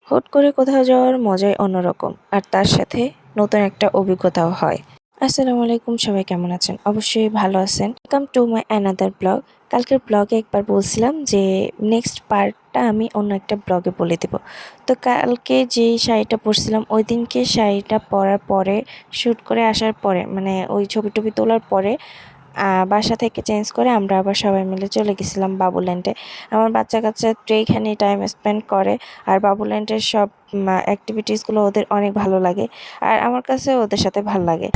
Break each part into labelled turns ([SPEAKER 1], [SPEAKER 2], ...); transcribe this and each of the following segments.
[SPEAKER 1] হুট করে কোথাও যাওয়ার মজাই অন্যরকম, আর তার সাথে নতুন একটা অভিজ্ঞতাও হয়। আসসালামু আলাইকুম, সবাই কেমন আছেন? অবশ্যই ভালো আছেন। Welcome to my another blog. কালকের ব্লগে একবার বলছিলাম যে নেক্সট পার্টটা আমি অন্য একটা ব্লগে বলে দেব। তো কালকে যে শাড়িটা পরছিলাম ওই দিনকে শাড়িটা পরার পরে, শ্যুট করে আসার পরে, মানে ওই ছবি টবি তোলার পরে বাসা থেকে চেঞ্জ করে আমরা আবার সবাই মিলে চলে গেছিলাম বাবুল্যান্ডে। আমার বাচ্চা কাচ্চা তো এইখানে টাইম স্পেন্ড করে, আর বাবুল্যান্ডের সব অ্যাক্টিভিটিসগুলো ওদের অনেক ভালো লাগে, আর আমার কাছে ওদের সাথে ভালো লাগে।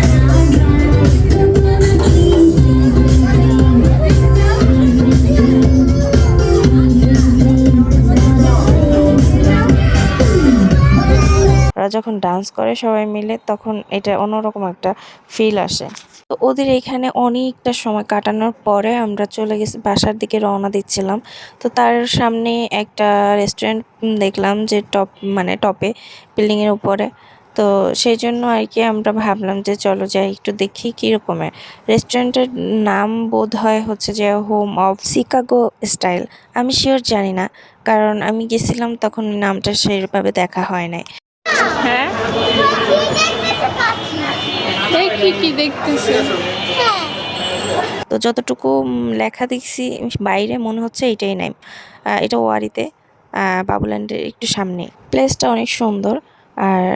[SPEAKER 1] ওরা যখন ডান্স করে সবাই মিলে তখন এটা অন্যরকম একটা ফিল আসে। তো ওদের এখানে অনেকটা সময় কাটানোর পরে আমরা চলে গেছি বাসার দিকে, রওনা দিচ্ছিলাম। তো তার সামনে একটা রেস্টুরেন্ট দেখলাম যে টপে বিল্ডিংয়ের উপরে। তো সেই জন্য আর কি আমরা ভাবলাম যে চলো যাই একটু দেখি কীরকমের। রেস্টুরেন্টের নাম বোধ হয় হচ্ছে যে হোম অফ শিকাগো স্টাইল। আমি শিওর জানি না, কারণ আমি গেছিলাম তখন নামটা সেভাবে দেখা হয় নাই।
[SPEAKER 2] হ্যাঁ, দেখি কি দেখতেছে।
[SPEAKER 1] তো যতটুকু লেখা দেখছি বাইরে মনে হচ্ছে এটাই নেম। এটা ওয়ারিতে, বাবুল্যান্ডের একটু সামনে। প্লেসটা অনেক সুন্দর, আর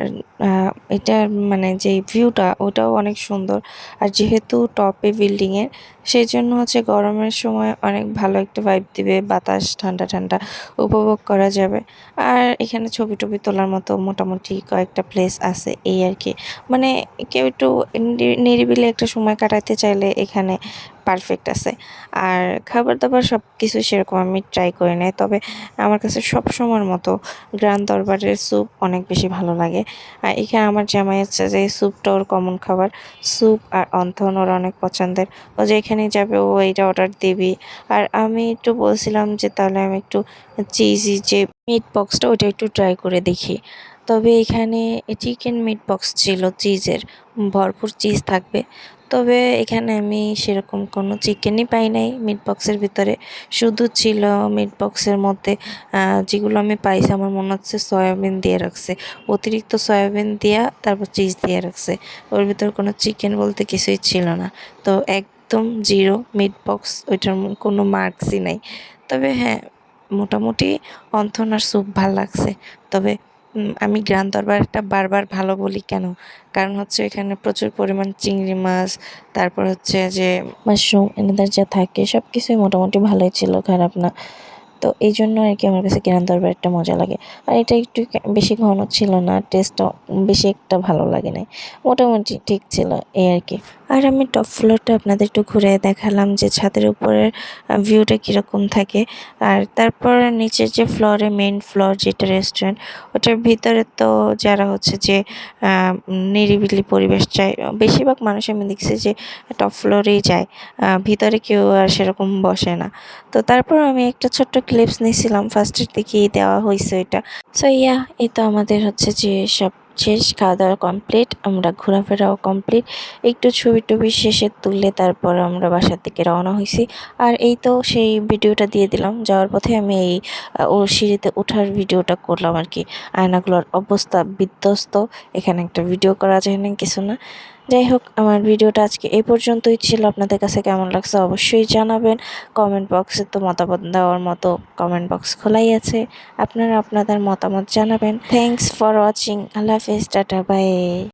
[SPEAKER 1] এটার মানে যে ভিউটা ওটাও অনেক সুন্দর। আর যেহেতু টপে বিল্ডিংয়ের, সেই জন্য হচ্ছে গরমের সময় অনেক ভালো একটা ভাইব দিবে, বাতাস ঠান্ডা ঠান্ডা উপভোগ করা যাবে। আর এখানে ছবি টবি তোলার মতো মোটামুটি কয়েকটা প্লেস আছে এই আর কি। মানে কেউ একটু নিরিবিলি একটা সময় কাটাতে চাইলে এখানে পারফেক্ট আছে। আর খাবার দাবার সব কিছু সেরকম আমি ট্রাই করি নাই, তবে আমার কাছে সব সময়ের মতো গ্রান দরবারের স্যুপ অনেক বেশি ভালো লাগে। আর এখানে আমার জামাই হচ্ছে যে স্যুপটা ওর কমন খাবার, স্যুপ আর অন্থন ওর অনেক পছন্দের। ও যেখানে যাবে ও এইটা অর্ডার দিবি। আর আমি একটু বলছিলাম যে তাহলে আমি একটু চিজি যে মিট বক্সটা ওটা একটু ট্রাই করে দেখি। তবে এখানে চিকেন মিট বক্স ছিল, চিজের ভরপুর চিজ থাকবে। তবে এখানে আমি সেরকম কোনো চিকেনই পাই নাই মিট বক্সের ভিতরে। শুধু ছিল মিট বক্সের মধ্যে যেগুলো আমি পাইছি আমার মনে হচ্ছে সয়াবিন দিয়ে রাখছে, অতিরিক্ত সয়াবিন দিয়া তারপর চিজ দিয়ে রাখছে। ওর ভিতরে কোনো চিকেন বলতে কিছুই ছিল না। তো একদম জিরো মিট বক্স, ওইটার কোনো মার্কসই নাই। তবে হ্যাঁ, মোটামুটি অন্থন আর স্যুপ ভাল লাগছে। তবে আমি গ্রান দরবারটা বারবার ভালো বলি কেন, কারণ হচ্ছে এখানে প্রচুর পরিমাণ চিংড়ি মাছ, তারপর হচ্ছে যে মাশরুম এনাদের যা থাকে সব কিছুই মোটামুটি ভালোই ছিল, খারাপ না। তো এই জন্য আর কি আমার কাছে গ্রান দরবারটা মজা লাগে। আর এটা একটু বেশি ঘন ছিল না, টেস্টটা বেশি একটা ভালো লাগে নাই, মোটামুটি ঠিক ছিল এই আর কি। আর আমি টপ ফ্লোরটা আপনাদের একটু ঘুরে দেখালাম যে ছাদের উপরের ভিউটা কীরকম থাকে। আর তারপর নিচের যে ফ্লোরে, মেইন ফ্লোর যেটা রেস্টুরেন্ট, ওটার ভিতরে তো যারা হচ্ছে যে নিরিবিলি পরিবেশ চায়, বেশিরভাগ মানুষ আমি দেখছি যে টপ ফ্লোরেই যায়, ভিতরে কেউ আর সেরকম বসে না। তো তারপর আমি একটা ছোট্ট ক্লিপস নিয়েছিলাম, ফার্স্টের দিকেই দেওয়া হয়েছে এটা। সো ইয়া, এই তো আমাদের হচ্ছে যে সব শেষ, খাওয়া দাওয়া কমপ্লিট, আমরা ঘোরাফেরাও কমপ্লিট। একটু ছবি টবি শেষে তুললে তারপর আমরা বাসার দিকে রওনা হয়েছি। আর এই তো সেই ভিডিওটা দিয়ে দিলাম, যাওয়ার পথে আমি এই ও সিঁড়িতে ওঠার ভিডিওটা করলাম আর কি। আয়নাগুলোর অবস্থা বিধ্বস্ত, এখানে একটা ভিডিও করা যায় না, কিছু না। যাই হোক, আমার ভিডিওটা আজকে এই পর্যন্তই ছিল। আপনাদের কাছে কেমন লাগছে অবশ্যই জানাবেন। কমেন্ট বক্সে তো মতামত দেওয়ার মতো কমেন্ট বক্স খোলাই আছে, আপনারা আপনাদের মতামত জানাবেন। Thanks for watching. আল্লাহ হাফেজ, টাটা, বাই।